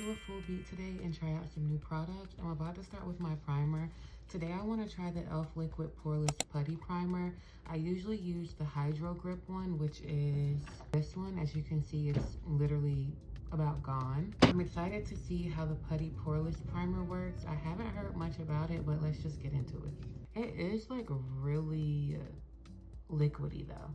do a full beat today and try out some new products. I'm about to start with my primer. Today I want to try the e.l.f. Liquid Poreless Putty Primer. I usually use the Hydro Grip one, which is this one. As you can see, it's literally about gone. I'm excited to see how the Putty Poreless Primer works. I haven't heard much about it, but let's just get into it. It is like really liquidy though.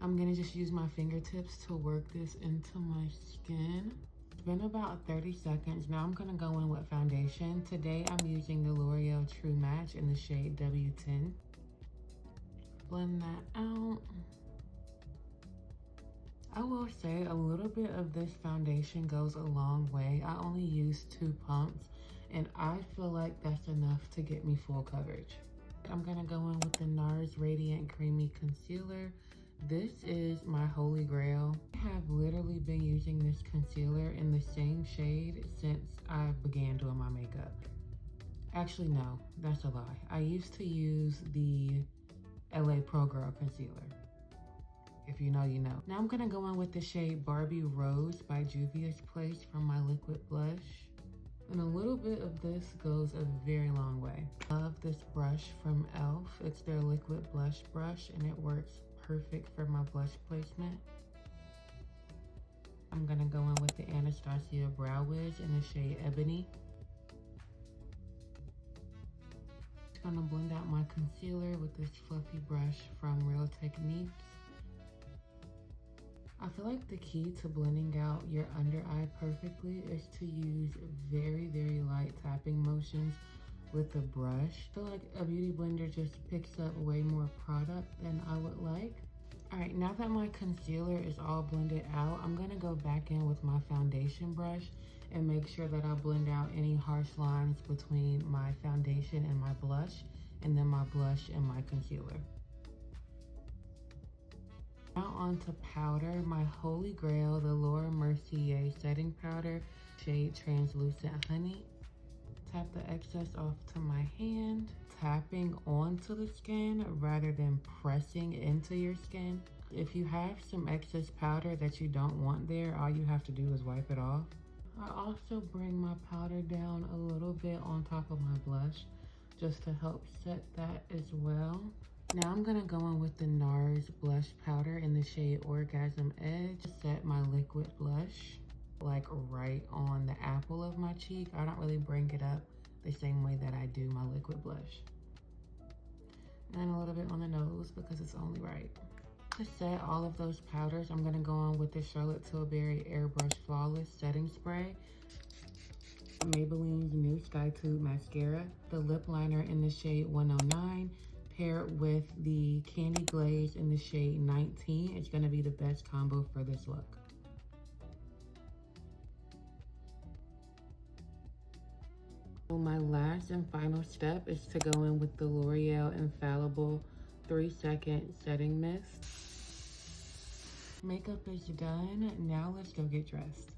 I'm gonna just use my fingertips to work this into my skin. It's been about 30 seconds. Now I'm gonna go in with foundation. Today I'm using the L'Oreal True Match in the shade W10. Blend that out. I will say a little bit of this foundation goes a long way. I only use 2 pumps and I feel like that's enough to get me full coverage. I'm gonna go in with the NARS Radiant Creamy Concealer. This is my holy grail. I have literally been using this concealer in the same shade since I began doing my makeup. Actually, no, that's a lie. I used to use the LA Pro Girl concealer. If you know, you know. Now I'm gonna go in with the shade Barbie Rose by Juvia's Place from my liquid blush. And a little bit of this goes a very long way. Love this brush from e.l.f. It's their liquid blush brush and it works perfect for my blush placement. I'm gonna go in with the Anastasia Brow Wiz in the shade Ebony. Just gonna blend out my concealer with this fluffy brush from Real Techniques. I feel like the key to blending out your under eye perfectly is to use very, very light tapping motions with the brush. I feel like a beauty blender just picks up way more product than I would like. All right, now that my concealer is all blended out, I'm gonna go back in with my foundation brush and make sure that I blend out any harsh lines between my foundation and my blush, and then my blush and my concealer. Now on to powder, my holy grail, the Laura Mercier setting powder, shade Translucent Honey. Tap the excess off to my hand, tapping onto the skin rather than pressing into your skin. If you have some excess powder that you don't want there, all you have to do is wipe it off. I also bring my powder down a little bit on top of my blush just to help set that as well. Now I'm gonna go in with the NARS blush powder in the shade Orgasm Edge. Set my liquid blush like right on the apple of my cheek. I don't really bring it up the same way that I do my liquid blush. And a little bit on the nose because it's only right. To set all of those powders, I'm gonna go on with the Charlotte Tilbury Airbrush Flawless Setting Spray, Maybelline's new Sky Tube Mascara, the lip liner in the shade 109, paired with the Candy Glaze in the shade 19. It's gonna be the best combo for this look. So my last and final step is to go in with the L'Oreal Infallible 3-second setting mist. Makeup is done. Now let's go get dressed.